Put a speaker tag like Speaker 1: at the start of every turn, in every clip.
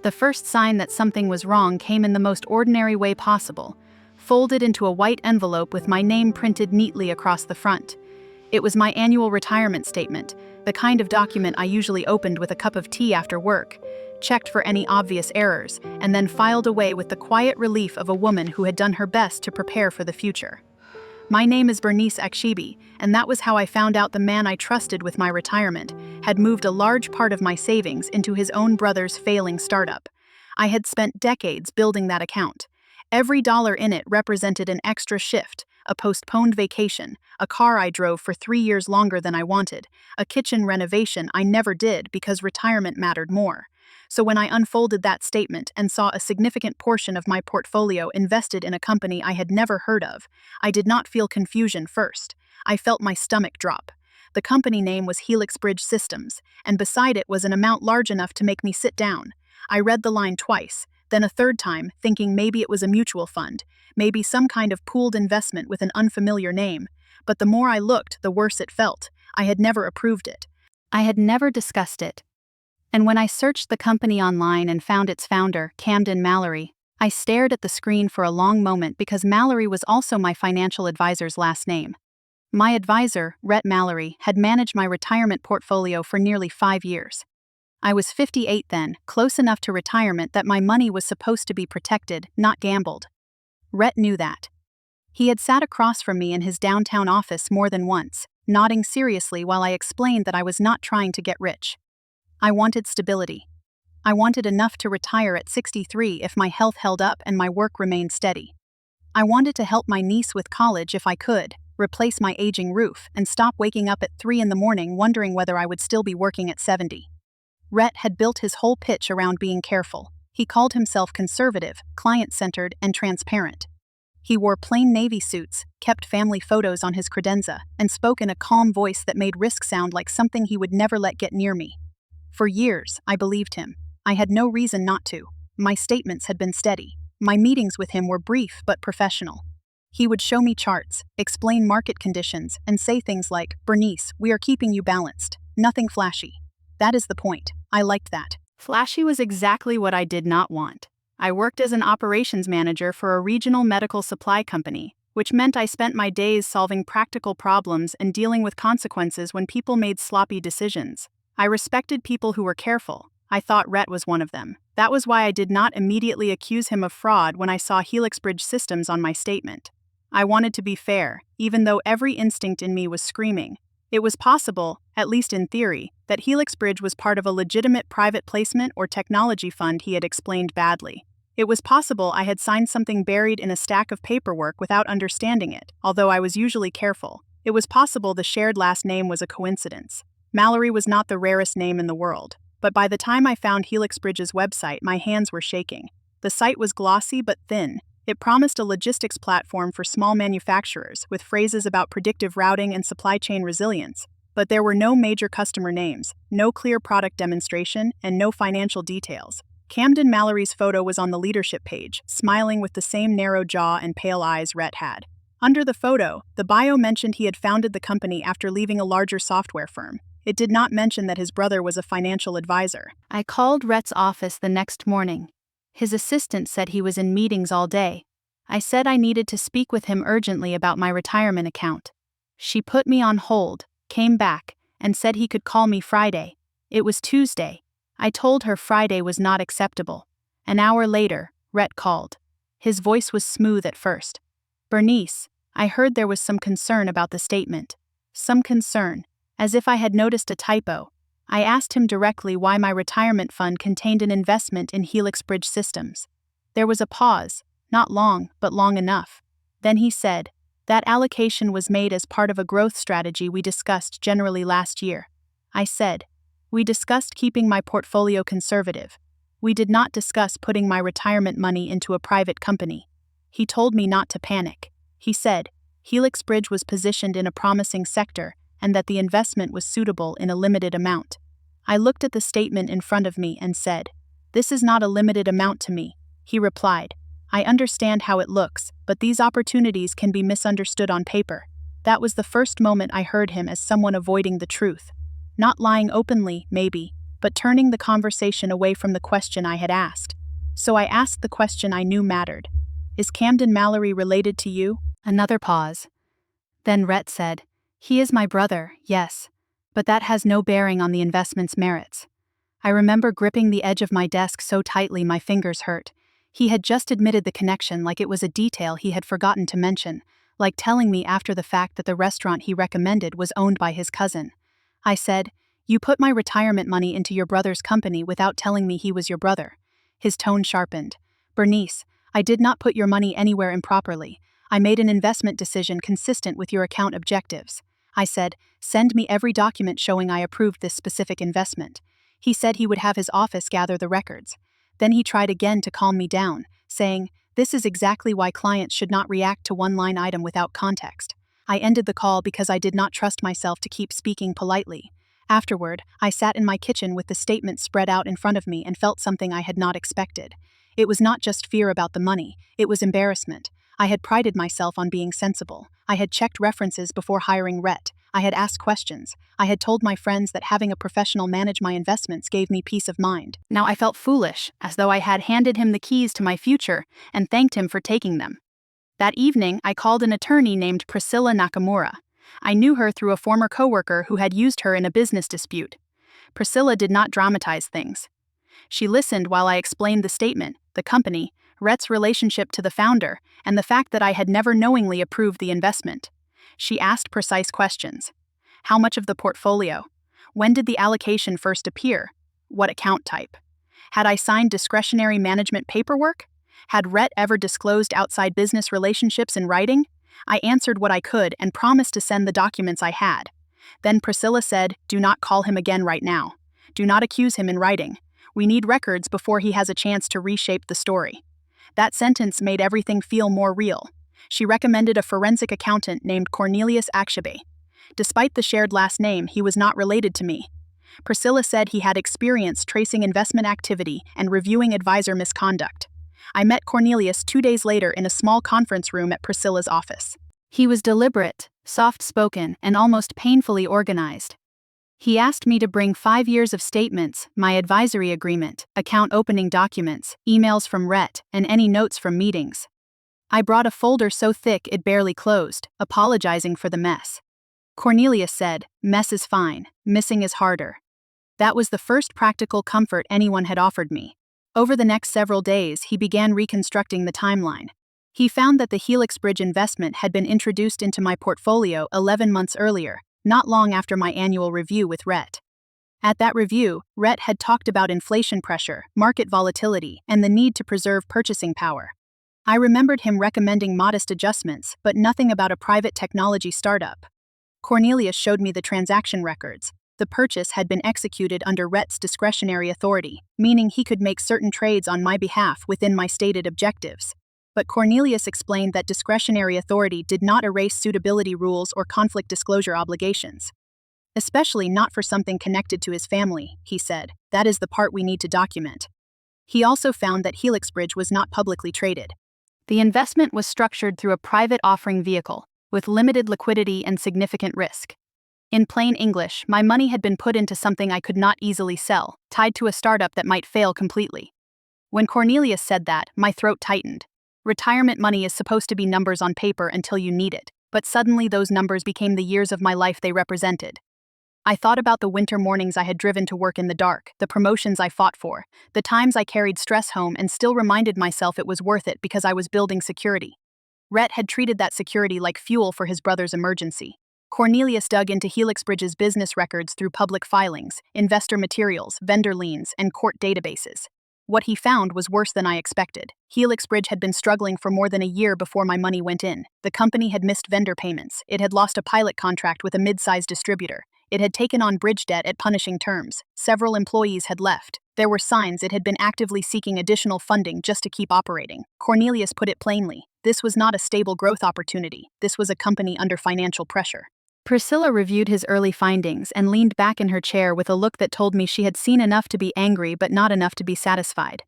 Speaker 1: The first sign that something was wrong came in the most ordinary way possible, folded into a white envelope with my name printed neatly across the front. It was my annual retirement statement, the kind of document I usually opened with a cup of tea after work, checked for any obvious errors, and then filed away with the quiet relief of a woman who had done her best to prepare for the future. My name is Bernice Achebe, and that was how I found out the man I trusted with my retirement had moved a large part of my savings into his own brother's failing startup. I had spent decades building that account. Every dollar in it represented an extra shift, a postponed vacation, a car I drove for 3 years longer than I wanted, a kitchen renovation I never did because retirement mattered more. So when I unfolded that statement and saw a significant portion of my portfolio invested in a company I had never heard of, I did not feel confusion first. I felt my stomach drop. The company name was Helix Bridge Systems, and beside it was an amount large enough to make me sit down. I read the line twice, then a third time, thinking maybe it was a mutual fund, maybe some kind of pooled investment with an unfamiliar name. But the more I looked, the worse it felt. I had never approved it. I had never discussed it. And when I searched the company online and found its founder, Camden Mallory, I stared at the screen for a long moment because Mallory was also my financial advisor's last name. My advisor, Rhett Mallory, had managed my retirement portfolio for nearly 5 years. I was 58 then, close enough to retirement that my money was supposed to be protected, not gambled. Rhett knew that. He had sat across from me in his downtown office more than once, nodding seriously while I explained that I was not trying to get rich. I wanted stability. I wanted enough to retire at 63 if my health held up and my work remained steady. I wanted to help my niece with college if I could, replace my aging roof, and stop waking up at 3 in the morning wondering whether I would still be working at 70. Rhett had built his whole pitch around being careful. He called himself conservative, client-centered, and transparent. He wore plain navy suits, kept family photos on his credenza, and spoke in a calm voice that made risk sound like something he would never let get near me. For years, I believed him. I had no reason not to. My statements had been steady. My meetings with him were brief but professional. He would show me charts, explain market conditions, and say things like, "Bernice, we are keeping you balanced. Nothing flashy." That is the point. I liked that. Flashy was exactly what I did not want. I worked as an operations manager for a regional medical supply company, which meant I spent my days solving practical problems and dealing with consequences when people made sloppy decisions. I respected people who were careful. I thought Rhett was one of them. That was why I did not immediately accuse him of fraud when I saw Helix Bridge Systems on my statement. I wanted to be fair, even though every instinct in me was screaming. It was possible, at least in theory, that Helix Bridge was part of a legitimate private placement or technology fund he had explained badly. It was possible I had signed something buried in a stack of paperwork without understanding it, although I was usually careful. It was possible the shared last name was a coincidence. Mallory was not the rarest name in the world, but by the time I found Helix Bridge's website, my hands were shaking. The site was glossy but thin. It promised a logistics platform for small manufacturers with phrases about predictive routing and supply chain resilience, but there were no major customer names, no clear product demonstration, and no financial details. Camden Mallory's photo was on the leadership page, smiling with the same narrow jaw and pale eyes Rhett had. Under the photo, the bio mentioned he had founded the company after leaving a larger software firm. It did not mention that his brother was a financial advisor. I called Rhett's office the next morning. His assistant said he was in meetings all day. I said I needed to speak with him urgently about my retirement account. She put me on hold, came back, and said he could call me Friday. It was Tuesday. I told her Friday was not acceptable. An hour later, Rhett called. His voice was smooth at first. "Bernice, I heard there was some concern about the statement." Some concern. As if I had noticed a typo. I asked him directly why my retirement fund contained an investment in Helix Bridge Systems. There was a pause, not long, but long enough. Then he said, "That allocation was made as part of a growth strategy we discussed generally last year." I said, "We discussed keeping my portfolio conservative. We did not discuss putting my retirement money into a private company." He told me not to panic. He said, Helix Bridge was positioned in a promising sector, and that the investment was suitable in a limited amount. I looked at the statement in front of me and said, "This is not a limited amount to me." He replied, "I understand how it looks, but these opportunities can be misunderstood on paper." That was the first moment I heard him as someone avoiding the truth. Not lying openly, maybe, but turning the conversation away from the question I had asked. So I asked the question I knew mattered. Is Camden Mallory related to you? Another pause. Then Rhett said, he is my brother, yes, but that has no bearing on the investment's merits. I remember gripping the edge of my desk so tightly my fingers hurt. He had just admitted the connection like it was a detail he had forgotten to mention, like telling me after the fact that the restaurant he recommended was owned by his cousin. I said, you put my retirement money into your brother's company without telling me he was your brother. His tone sharpened. Bernice, I did not put your money anywhere improperly. I made an investment decision consistent with your account objectives. I said, send me every document showing I approved this specific investment. He said he would have his office gather the records. Then he tried again to calm me down, saying, this is exactly why clients should not react to one line item without context. I ended the call because I did not trust myself to keep speaking politely. Afterward, I sat in my kitchen with the statement spread out in front of me and felt something I had not expected. It was not just fear about the money, it was embarrassment. I had prided myself on being sensible. I had checked references before hiring Rhett. I had asked questions. I had told my friends that having a professional manage my investments gave me peace of mind. Now I felt foolish, as though I had handed him the keys to my future and thanked him for taking them. That evening, I called an attorney named Priscilla Nakamura. I knew her through a former coworker who had used her in a business dispute. Priscilla did not dramatize things. She listened while I explained the statement, the company, Rhett's relationship to the founder, and the fact that I had never knowingly approved the investment. She asked precise questions. How much of the portfolio? When did the allocation first appear? What account type? Had I signed discretionary management paperwork? Had Rhett ever disclosed outside business relationships in writing? I answered what I could and promised to send the documents I had. Then Priscilla said, do not call him again right now. Do not accuse him in writing. We need records before he has a chance to reshape the story. That sentence made everything feel more real. She recommended a forensic accountant named Bernice Achebe. Despite the shared last name, he was not related to me. Priscilla said he had experience tracing investment activity and reviewing advisor misconduct. I met Cornelius 2 days later in a small conference room at Priscilla's office. He was deliberate, soft-spoken, and almost painfully organized. He asked me to bring 5 years of statements, my advisory agreement, account opening documents, emails from Rhett, and any notes from meetings. I brought a folder so thick it barely closed, apologizing for the mess. Cornelius said, mess is fine, missing is harder. That was the first practical comfort anyone had offered me. Over the next several days, he began reconstructing the timeline. He found that the Helix Bridge investment had been introduced into my portfolio 11 months earlier, not long after my annual review with Rhett. At that review, Rhett had talked about inflation pressure, market volatility, and the need to preserve purchasing power. I remembered him recommending modest adjustments, but nothing about a private technology startup. Cornelius showed me the transaction records. The purchase had been executed under Rhett's discretionary authority, meaning he could make certain trades on my behalf within my stated objectives. But Cornelius explained that discretionary authority did not erase suitability rules or conflict disclosure obligations. Especially not for something connected to his family, he said. That is the part we need to document. He also found that Helix Bridge was not publicly traded. The investment was structured through a private offering vehicle, with limited liquidity and significant risk. In plain English, my money had been put into something I could not easily sell, tied to a startup that might fail completely. When Cornelius said that, my throat tightened. Retirement money is supposed to be numbers on paper until you need it, but suddenly those numbers became the years of my life they represented. I thought about the winter mornings I had driven to work in the dark, the promotions I fought for, the times I carried stress home and still reminded myself it was worth it because I was building security. Rhett had treated that security like fuel for his brother's emergency. Cornelius dug into Helix Bridge's business records through public filings, investor materials, vendor liens, and court databases. What he found was worse than I expected. Helix Bridge had been struggling for more than a year before my money went in. The company had missed vendor payments. It had lost a pilot contract with a mid-sized distributor. It had taken on bridge debt at punishing terms. Several employees had left. There were signs it had been actively seeking additional funding just to keep operating. Cornelius put it plainly. This was not a stable growth opportunity. This was a company under financial pressure. Priscilla reviewed his early findings and leaned back in her chair with a look that told me she had seen enough to be angry but not enough to be satisfied.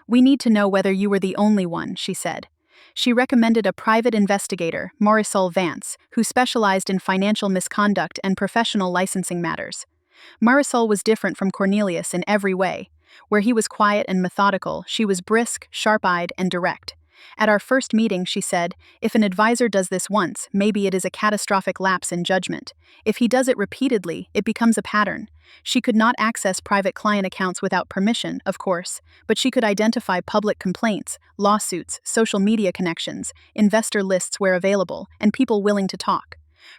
Speaker 1: We need to know whether you were the only one, she said. She recommended a private investigator, Marisol Vance, who specialized in financial misconduct and professional licensing matters. Marisol was different from Cornelius in every way. Where he was quiet and methodical, she was brisk, sharp-eyed, and direct. At our first meeting, she said, "If an advisor does this once, maybe it is a catastrophic lapse in judgment. If he does it repeatedly, it becomes a pattern." She could not access private client accounts without permission, of course, but she could identify public complaints, lawsuits, social media connections, investor lists where available, and people willing to talk.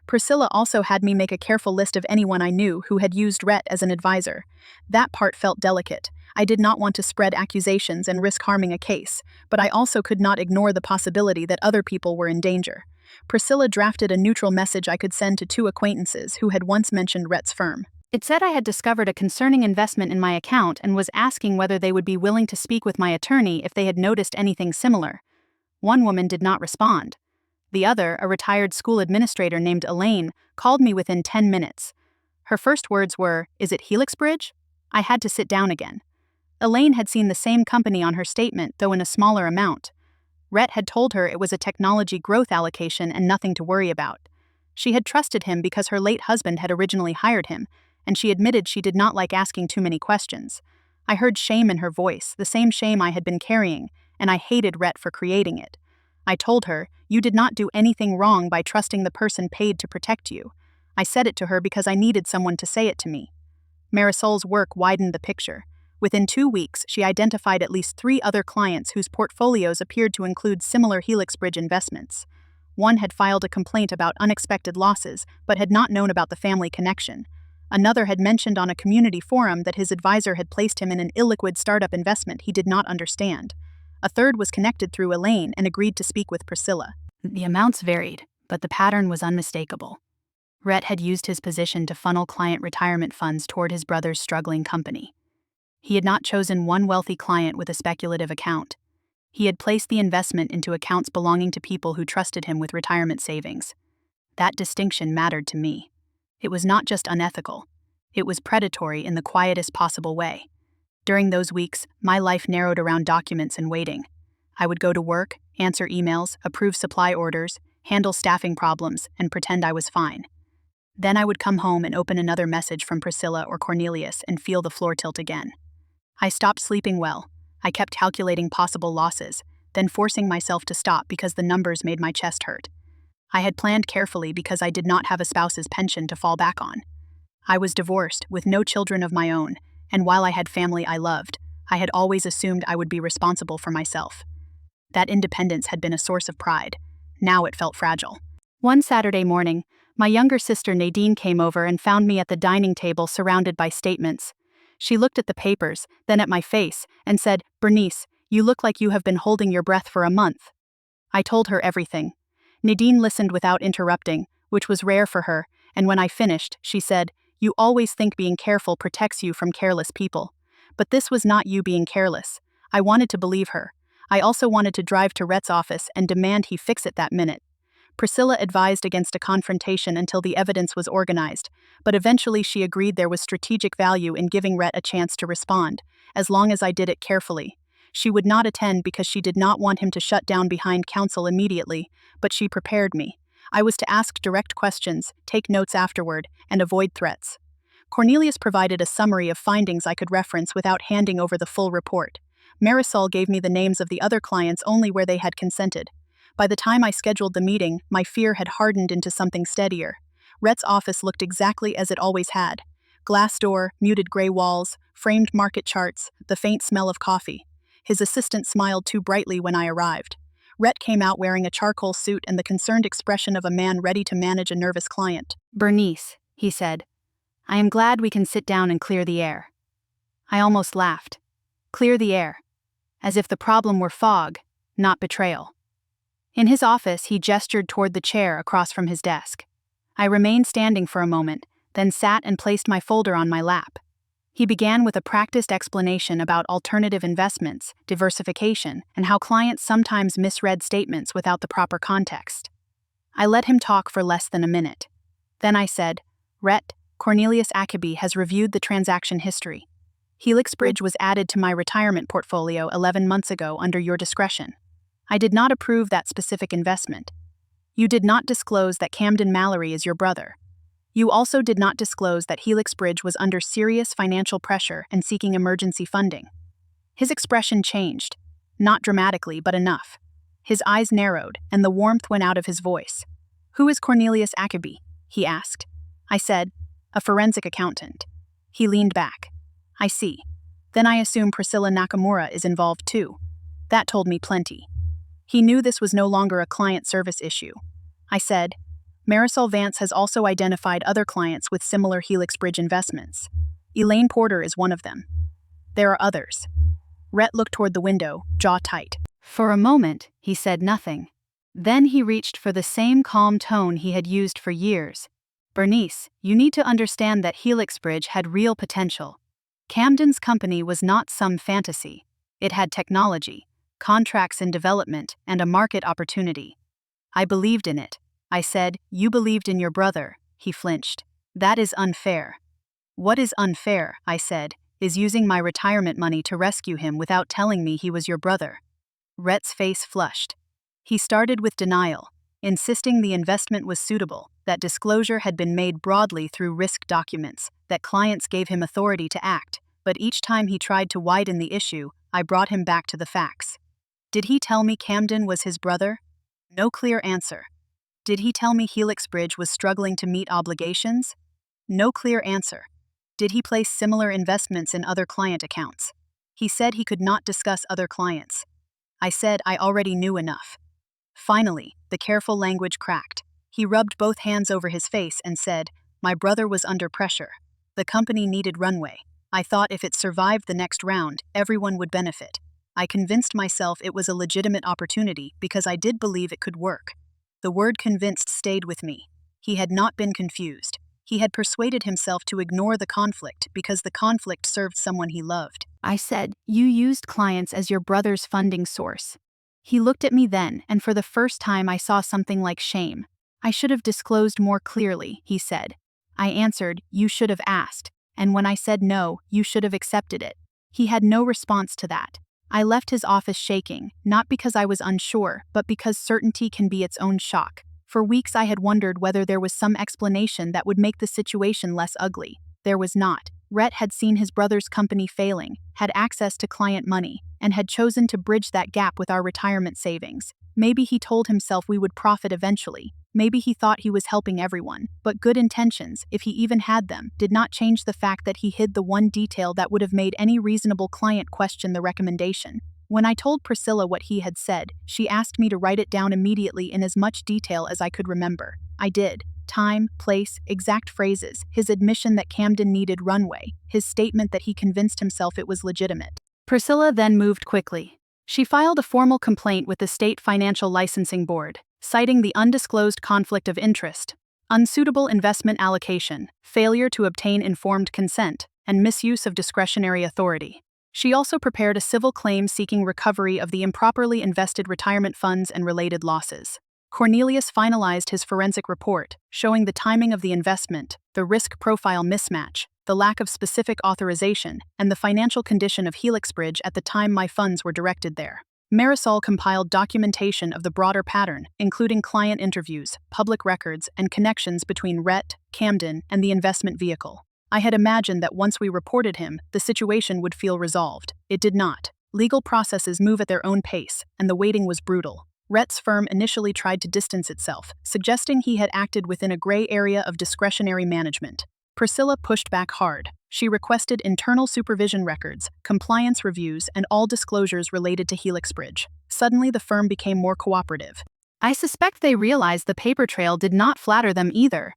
Speaker 1: Priscilla also had me make a careful list of anyone I knew who had used Rhett as an advisor. That part felt delicate. I did not want to spread accusations and risk harming a case, but I also could not ignore the possibility that other people were in danger. Priscilla drafted a neutral message I could send to two acquaintances who had once mentioned Rhett's firm. It said I had discovered a concerning investment in my account and was asking whether they would be willing to speak with my attorney if they had noticed anything similar. One woman did not respond. The other, a retired school administrator named Elaine, called me within 10 minutes. Her first words were, "Is it Helix Bridge?" I had to sit down again. Elaine had seen the same company on her statement, though in a smaller amount. Rhett had told her it was a technology growth allocation and nothing to worry about. She had trusted him because her late husband had originally hired him, and she admitted she did not like asking too many questions. I heard shame in her voice, the same shame I had been carrying, and I hated Rhett for creating it. I told her, "You did not do anything wrong by trusting the person paid to protect you." I said it to her because I needed someone to say it to me. Marisol's work widened the picture. Within 2 weeks, she identified at least 3 other clients whose portfolios appeared to include similar Helix Bridge investments. One had filed a complaint about unexpected losses, but had not known about the family connection. Another had mentioned on a community forum that his advisor had placed him in an illiquid startup investment he did not understand. A third was connected through Elaine and agreed to speak with Priscilla. The amounts varied, but the pattern was unmistakable. Rhett had used his position to funnel client retirement funds toward his brother's struggling company. He had not chosen one wealthy client with a speculative account. He had placed the investment into accounts belonging to people who trusted him with retirement savings. That distinction mattered to me. It was not just unethical. It was predatory in the quietest possible way. During those weeks, my life narrowed around documents and waiting. I would go to work, answer emails, approve supply orders, handle staffing problems, and pretend I was fine. Then I would come home and open another message from Priscilla or Cornelius and feel the floor tilt again. I stopped sleeping well. I kept calculating possible losses, then forcing myself to stop because the numbers made my chest hurt. I had planned carefully because I did not have a spouse's pension to fall back on. I was divorced, with no children of my own, and while I had family I loved, I had always assumed I would be responsible for myself. That independence had been a source of pride. Now it felt fragile. One Saturday morning, my younger sister Nadine came over and found me at the dining table surrounded by statements. She looked at the papers, then at my face, and said, "Bernice, you look like you have been holding your breath for a month." I told her everything. Nadine listened without interrupting, which was rare for her, and when I finished, she said, "You always think being careful protects you from careless people. But this was not you being careless." I wanted to believe her. I also wanted to drive to Rhett's office and demand he fix it that minute. Priscilla advised against a confrontation until the evidence was organized, but eventually she agreed there was strategic value in giving Rhett a chance to respond, as long as I did it carefully. She would not attend because she did not want him to shut down behind counsel immediately, but she prepared me. I was to ask direct questions, take notes afterward, and avoid threats. Cornelius provided a summary of findings I could reference without handing over the full report. Marisol gave me the names of the other clients only where they had consented. By the time I scheduled the meeting, my fear had hardened into something steadier. Rhett's office looked exactly as it always had. Glass door, muted gray walls, framed market charts, the faint smell of coffee. His assistant smiled too brightly when I arrived. Rhett came out wearing a charcoal suit and the concerned expression of a man ready to manage a nervous client. "Bernice," he said, "I am glad we can sit down and clear the air." I almost laughed. Clear the air. As if the problem were fog, not betrayal. In his office, he gestured toward the chair across from his desk. I remained standing for a moment, then sat and placed my folder on my lap. He began with a practiced explanation about alternative investments, diversification, and how clients sometimes misread statements without the proper context. I let him talk for less than a minute. Then I said, "Rhett, Bernice Achebe has reviewed the transaction history. Helix Bridge was added to my retirement portfolio 11 months ago under your discretion. I did not approve that specific investment. You did not disclose that Camden Mallory is your brother. You also did not disclose that Helix Bridge was under serious financial pressure and seeking emergency funding. His expression changed. Not dramatically, but enough. His eyes narrowed, and the warmth went out of his voice. "Who is Bernice Achebe?" he asked. I said, "A forensic accountant." He leaned back. "I see. Then I assume Priscilla Nakamura is involved too." That told me plenty. He knew this was no longer a client service issue. I said, "Marisol Vance has also identified other clients with similar Helix Bridge investments. Elaine Porter is one of them. There are others." Rhett looked toward the window, jaw tight. For a moment, he said nothing. Then he reached for the same calm tone he had used for years. "Bernice, you need to understand that Helix Bridge had real potential. Camden's company was not some fantasy. It had technology, contracts in development, and a market opportunity. I believed in it." I said, "You believed in your brother." He flinched. "That is unfair." "What is unfair," I said, "is using my retirement money to rescue him without telling me he was your brother." Rhett's face flushed. He started with denial, insisting the investment was suitable, that disclosure had been made broadly through risk documents, that clients gave him authority to act, but each time he tried to widen the issue, I brought him back to the facts. Did he tell me Camden was his brother? No clear answer. Did he tell me Helix Bridge was struggling to meet obligations? No clear answer. Did he place similar investments in other client accounts? He said he could not discuss other clients. I said I already knew enough. Finally, the careful language cracked. He rubbed both hands over his face and said, "My brother was under pressure. The company needed runway. I thought if it survived the next round, everyone would benefit. I convinced myself it was a legitimate opportunity because I did believe it could work." The word convinced stayed with me. He had not been confused. He had persuaded himself to ignore the conflict because the conflict served someone he loved. I said, "You used clients as your brother's funding source." He looked at me then, and for the first time I saw something like shame. "I should have disclosed more clearly," he said. I answered, "You should have asked. And when I said no, you should have accepted it." He had no response to that. I left his office shaking, not because I was unsure, but because certainty can be its own shock. For weeks I had wondered whether there was some explanation that would make the situation less ugly. There was not. Rhett had seen his brother's company failing, had access to client money, and had chosen to bridge that gap with our retirement savings. Maybe he told himself we would profit eventually. Maybe he thought he was helping everyone, but good intentions, if he even had them, did not change the fact that he hid the one detail that would have made any reasonable client question the recommendation. When I told Priscilla what he had said, she asked me to write it down immediately in as much detail as I could remember. I did. Time, place, exact phrases, his admission that Camden needed runway, his statement that he convinced himself it was legitimate. Priscilla then moved quickly. She filed a formal complaint with the State Financial Licensing Board, citing the undisclosed conflict of interest, unsuitable investment allocation, failure to obtain informed consent, and misuse of discretionary authority. She also prepared a civil claim seeking recovery of the improperly invested retirement funds and related losses. Cornelius finalized his forensic report, showing the timing of the investment, the risk profile mismatch, the lack of specific authorization, and the financial condition of Helix Bridge at the time my funds were directed there. Marisol compiled documentation of the broader pattern, including client interviews, public records, and connections between Rhett, Camden, and the investment vehicle. I had imagined that once we reported him, the situation would feel resolved. It did not. Legal processes move at their own pace, and the waiting was brutal. Rhett's firm initially tried to distance itself, suggesting he had acted within a gray area of discretionary management. Priscilla pushed back hard. She requested internal supervision records, compliance reviews, and all disclosures related to Helix Bridge. Suddenly, the firm became more cooperative. I suspect they realized the paper trail did not flatter them either.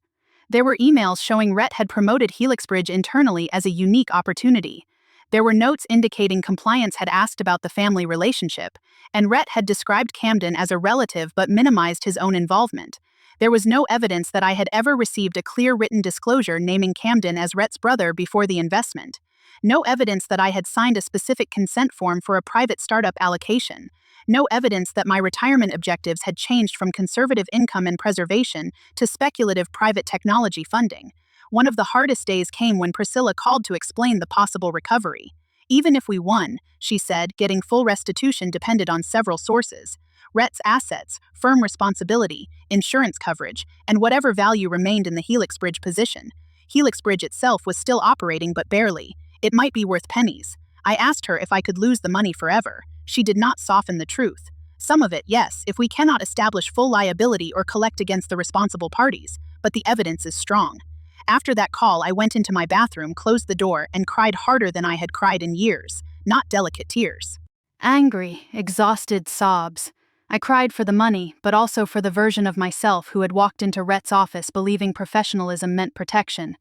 Speaker 1: There were emails showing Rhett had promoted Helix Bridge internally as a unique opportunity. There were notes indicating compliance had asked about the family relationship, and Rhett had described Camden as a relative but minimized his own involvement. There was no evidence that I had ever received a clear written disclosure naming Camden as Rhett's brother before the investment. No evidence that I had signed a specific consent form for a private startup allocation. No evidence that my retirement objectives had changed from conservative income and preservation to speculative private technology funding. One of the hardest days came when Priscilla called to explain the possible recovery. Even if we won, she said, getting full restitution depended on several sources. Rhett's assets, firm responsibility, insurance coverage, and whatever value remained in the Helix Bridge position. Helix Bridge itself was still operating, but barely. It might be worth pennies. I asked her if I could lose the money forever. She did not soften the truth. Some of it, yes, if we cannot establish full liability or collect against the responsible parties, but the evidence is strong. After that call, I went into my bathroom, closed the door, and cried harder than I had cried in years, not delicate tears. Angry, exhausted sobs. I cried for the money, but also for the version of myself who had walked into Rhett's office believing professionalism meant protection.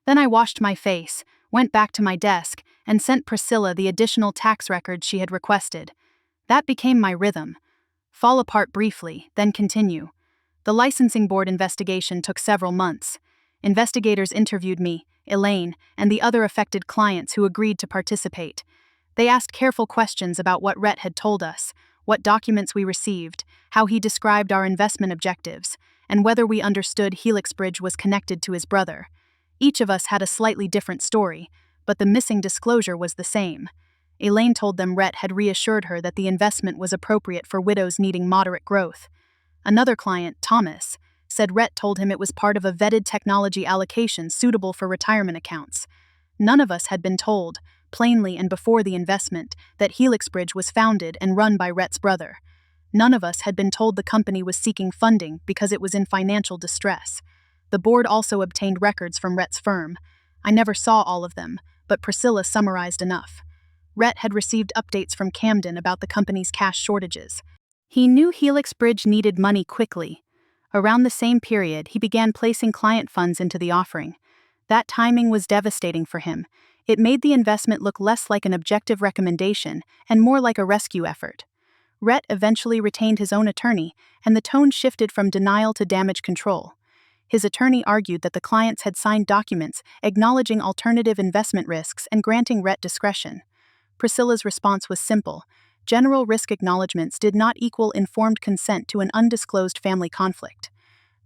Speaker 1: Then I washed my face, went back to my desk, and sent Priscilla the additional tax records she had requested. That became my rhythm. Fall apart briefly, then continue. The licensing board investigation took several months. Investigators interviewed me, Elaine, and the other affected clients who agreed to participate. They asked careful questions about what Rhett had told us, what documents we received, how he described our investment objectives, and whether we understood Helix Bridge was connected to his brother. Each of us had a slightly different story, but the missing disclosure was the same. Elaine told them Rhett had reassured her that the investment was appropriate for widows needing moderate growth. Another client, Thomas, said Rhett told him it was part of a vetted technology allocation suitable for retirement accounts. None of us had been told, plainly and before the investment, that Helix Bridge was founded and run by Rhett's brother. None of us had been told the company was seeking funding because it was in financial distress. The board also obtained records from Rhett's firm. I never saw all of them, but Priscilla summarized enough. Rhett had received updates from Camden about the company's cash shortages. He knew Helix Bridge needed money quickly. Around the same period, he began placing client funds into the offering. That timing was devastating for him. It made the investment look less like an objective recommendation and more like a rescue effort. Rhett eventually retained his own attorney, and the tone shifted from denial to damage control. His attorney argued that the clients had signed documents acknowledging alternative investment risks and granting Rhett discretion. Priscilla's response was simple. General risk acknowledgments did not equal informed consent to an undisclosed family conflict.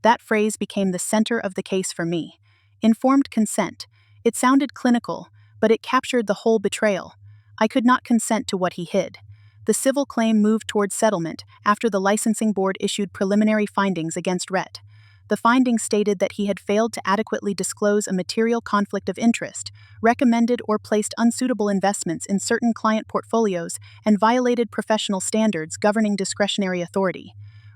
Speaker 1: That phrase became the center of the case for me. Informed consent. It sounded clinical, but it captured the whole betrayal. I could not consent to what he hid. The civil claim moved toward settlement after the licensing board issued preliminary findings against Rhett. The findings stated that he had failed to adequately disclose a material conflict of interest, recommended or placed unsuitable investments in certain client portfolios, and violated professional standards governing discretionary authority.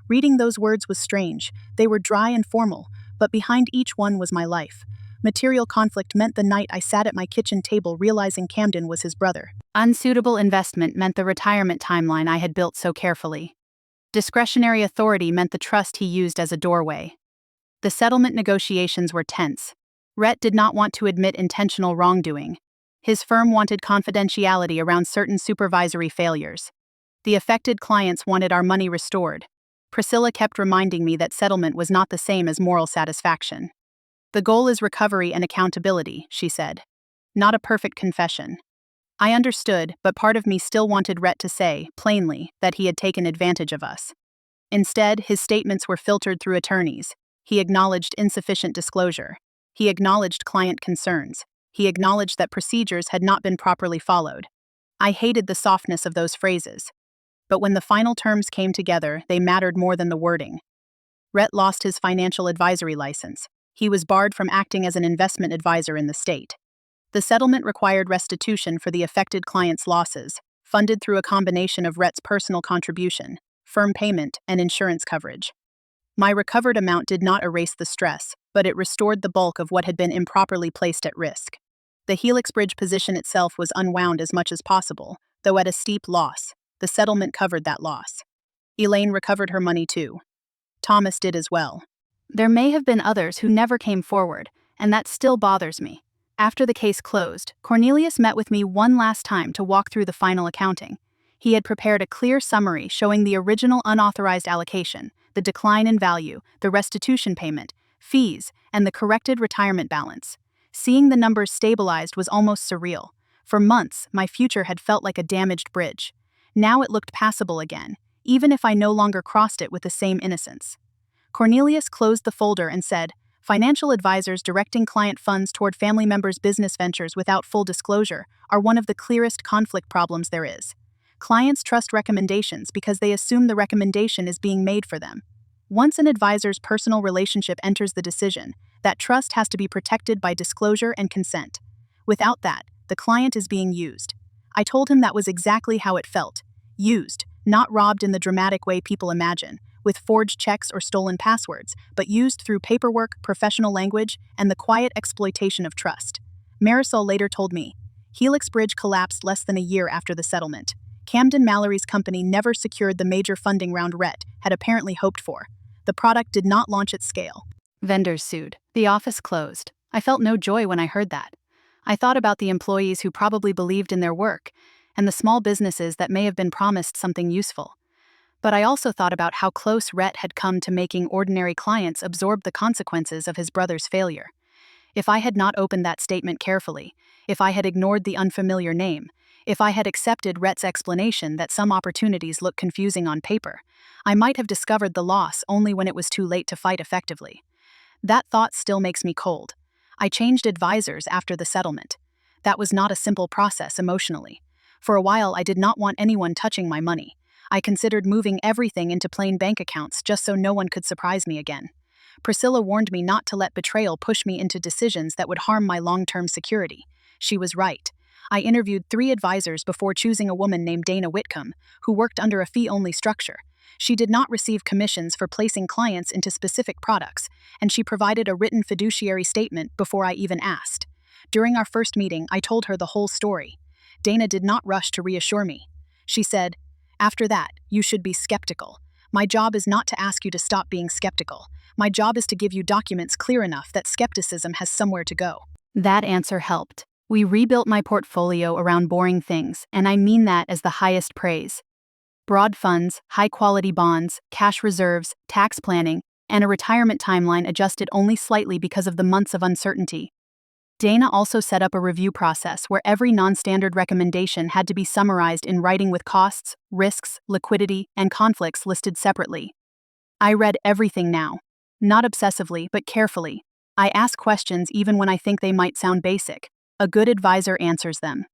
Speaker 1: Reading those words was strange. They were dry and formal, but behind each one was my life. Material conflict meant the night I sat at my kitchen table realizing Camden was his brother. Unsuitable investment meant the retirement timeline I had built so carefully. Discretionary authority meant the trust he used as a doorway. The settlement negotiations were tense. Rhett did not want to admit intentional wrongdoing. His firm wanted confidentiality around certain supervisory failures. The affected clients wanted our money restored. Priscilla kept reminding me that settlement was not the same as moral satisfaction. The goal is recovery and accountability, she said. Not a perfect confession. I understood, but part of me still wanted Rhett to say, plainly, that he had taken advantage of us. Instead, his statements were filtered through attorneys. He acknowledged insufficient disclosure. He acknowledged client concerns. He acknowledged that procedures had not been properly followed. I hated the softness of those phrases. But when the final terms came together, they mattered more than the wording. Rhett lost his financial advisory license. He was barred from acting as an investment advisor in the state. The settlement required restitution for the affected client's losses, funded through a combination of Rhett's personal contribution, firm payment, and insurance coverage. My recovered amount did not erase the stress, but it restored the bulk of what had been improperly placed at risk. The Helix Bridge position itself was unwound as much as possible, though at a steep loss. The settlement covered that loss. Elaine recovered her money too. Thomas did as well. There may have been others who never came forward, and that still bothers me. After the case closed, Cornelius met with me one last time to walk through the final accounting. He had prepared a clear summary showing the original unauthorized allocation, the decline in value, the restitution payment, fees, and the corrected retirement balance. Seeing the numbers stabilized was almost surreal. For months, my future had felt like a damaged bridge. Now it looked passable again, even if I no longer crossed it with the same innocence. Cornelius closed the folder and said, "Financial advisors directing client funds toward family members' business ventures without full disclosure are one of the clearest conflict problems there is. Clients trust recommendations because they assume the recommendation is being made for them. Once an advisor's personal relationship enters the decision, that trust has to be protected by disclosure and consent. Without that, the client is being used. I told him that was exactly how it felt. Used, not robbed in the dramatic way people imagine, with forged checks or stolen passwords, but used through paperwork, professional language, and the quiet exploitation of trust. Marisol later told me, Helix Bridge collapsed less than a year after the settlement. Camden Mallory's company never secured the major funding round Rhett had apparently hoped for. The product did not launch at scale. Vendors sued. The office closed. I felt no joy when I heard that. I thought about the employees who probably believed in their work, and the small businesses that may have been promised something useful. But I also thought about how close Rhett had come to making ordinary clients absorb the consequences of his brother's failure. If I had not opened that statement carefully, if I had ignored the unfamiliar name, if I had accepted Rhett's explanation that some opportunities look confusing on paper, I might have discovered the loss only when it was too late to fight effectively. That thought still makes me cold. I changed advisors after the settlement. That was not a simple process emotionally. For a while, I did not want anyone touching my money. I considered moving everything into plain bank accounts just so no one could surprise me again. Priscilla warned me not to let betrayal push me into decisions that would harm my long-term security. She was right. I interviewed 3 advisors before choosing a woman named Dana Whitcomb, who worked under a fee-only structure. She did not receive commissions for placing clients into specific products, and she provided a written fiduciary statement before I even asked. During our first meeting, I told her the whole story. Dana did not rush to reassure me. She said, "After that, you should be skeptical. My job is not to ask you to stop being skeptical. My job is to give you documents clear enough that skepticism has somewhere to go." That answer helped. We rebuilt my portfolio around boring things, and I mean that as the highest praise. Broad funds, high-quality bonds, cash reserves, tax planning, and a retirement timeline adjusted only slightly because of the months of uncertainty. Dana also set up a review process where every non-standard recommendation had to be summarized in writing with costs, risks, liquidity, and conflicts listed separately. I read everything now. Not obsessively, but carefully. I ask questions even when I think they might sound basic. A good advisor answers them.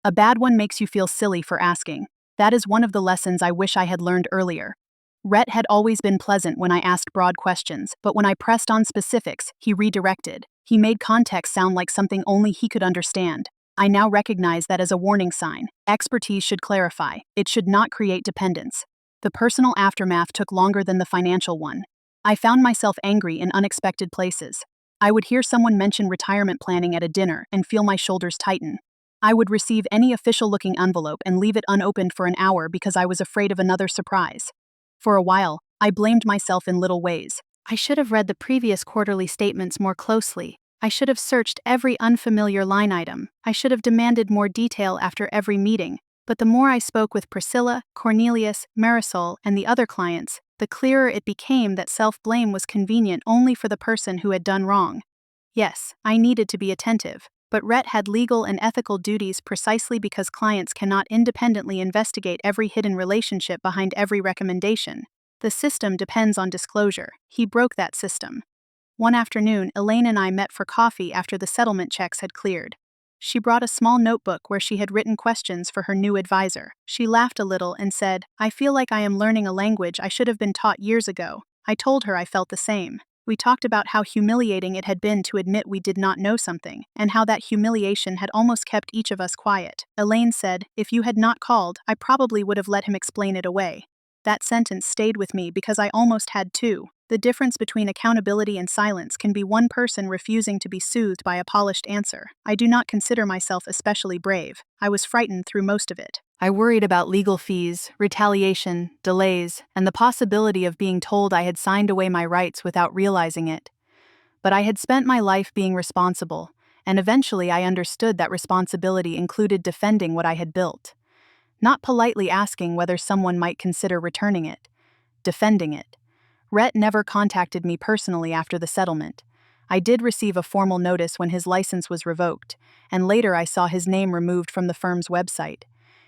Speaker 1: A bad one makes you feel silly for asking. That is one of the lessons I wish I had learned earlier. Rhett had always been pleasant when I asked broad questions, but when I pressed on specifics, he redirected. He made context sound like something only he could understand. I now recognize that as a warning sign. Expertise should clarify. It should not create dependence. The personal aftermath took longer than the financial one. I found myself angry in unexpected places. I would hear someone mention retirement planning at a dinner and feel my shoulders tighten. I would receive any official-looking envelope and leave it unopened for an hour because I was afraid of another surprise. For a while, I blamed myself in little ways. I should have read the previous quarterly statements more closely. I should have searched every unfamiliar line item. I should have demanded more detail after every meeting. But the more I spoke with Priscilla, Cornelius, Marisol, and the other clients, the clearer it became that self-blame was convenient only for the person who had done wrong. Yes, I needed to be attentive, but Rhett had legal and ethical duties precisely because clients cannot independently investigate every hidden relationship behind every recommendation. The system depends on disclosure. He broke that system. One afternoon, Elaine and I met for coffee after the settlement checks had cleared. She brought a small notebook where she had written questions for her new advisor. She laughed a little and said, "I feel like I am learning a language I should have been taught years ago." I told her I felt the same. We talked about how humiliating it had been to admit we did not know something, and how that humiliation had almost kept each of us quiet. Elaine said, "If you had not called, I probably would have let him explain it away." That sentence stayed with me because I almost had too. The difference between accountability and silence can be one person refusing to be soothed by a polished answer. I do not consider myself especially brave. I was frightened through most of it. I worried about legal fees, retaliation, delays, and the possibility of being told I had signed away my rights without realizing it. But I had spent my life being responsible, and eventually I understood that responsibility included defending what I had built. Not politely asking whether someone might consider returning it. Defending it. Rhett never contacted me personally after the settlement. I did receive a formal notice when his license was revoked, and later I saw his name removed from the firm's website.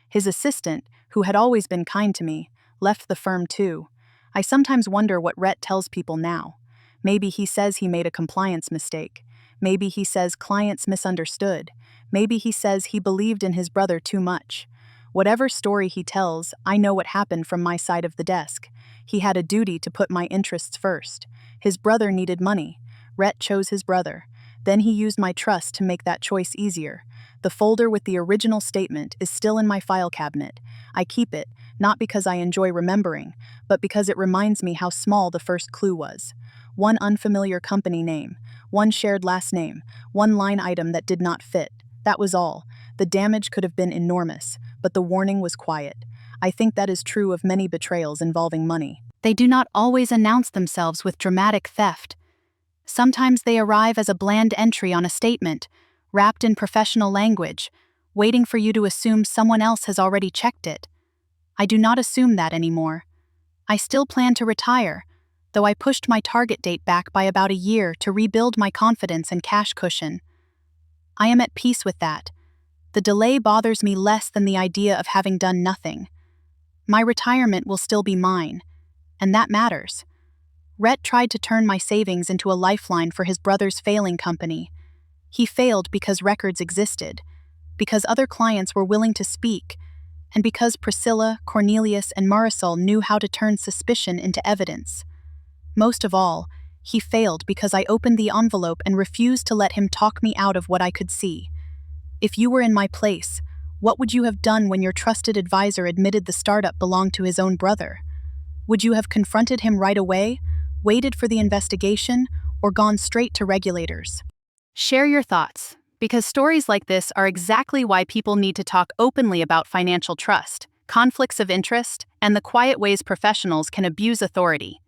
Speaker 1: His assistant, who had always been kind to me, left the firm too. I sometimes wonder what Rhett tells people now. Maybe he says he made a compliance mistake. Maybe he says clients misunderstood. Maybe he says he believed in his brother too much. Whatever story he tells, I know what happened from my side of the desk. He had a duty to put my interests first. His brother needed money. Rhett chose his brother. Then he used my trust to make that choice easier. The folder with the original statement is still in my file cabinet. I keep it, not because I enjoy remembering, but because it reminds me how small the first clue was. One unfamiliar company name, one shared last name, one line item that did not fit. That was all. The damage could have been enormous, but the warning was quiet. I think that is true of many betrayals involving money. They do not always announce themselves with dramatic theft. Sometimes they arrive as a bland entry on a statement, wrapped in professional language, waiting for you to assume someone else has already checked it. I do not assume that anymore. I still plan to retire, though I pushed my target date back by about a year to rebuild my confidence and cash cushion. I am at peace with that. The delay bothers me less than the idea of having done nothing. My retirement will still be mine, and that matters. Rhett tried to turn my savings into a lifeline for his brother's failing company. He failed because records existed, because other clients were willing to speak, and because Priscilla, Cornelius, and Marisol knew how to turn suspicion into evidence. Most of all, he failed because I opened the envelope and refused to let him talk me out of what I could see. If you were in my place, what would you have done when your trusted advisor admitted the startup belonged to his own brother? Would you have confronted him right away, waited for the investigation, or gone straight to regulators? Share your thoughts, because stories like this are exactly why people need to talk openly about financial trust, conflicts of interest, and the quiet ways professionals can abuse authority.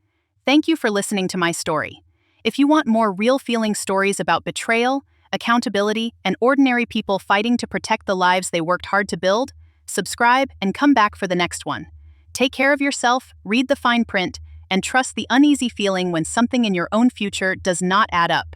Speaker 1: Thank you for listening to my story. If you want more real-feeling stories about betrayal, accountability, and ordinary people fighting to protect the lives they worked hard to build, subscribe and come back for the next one. Take care of yourself, read the fine print, and trust the uneasy feeling when something in your own future does not add up.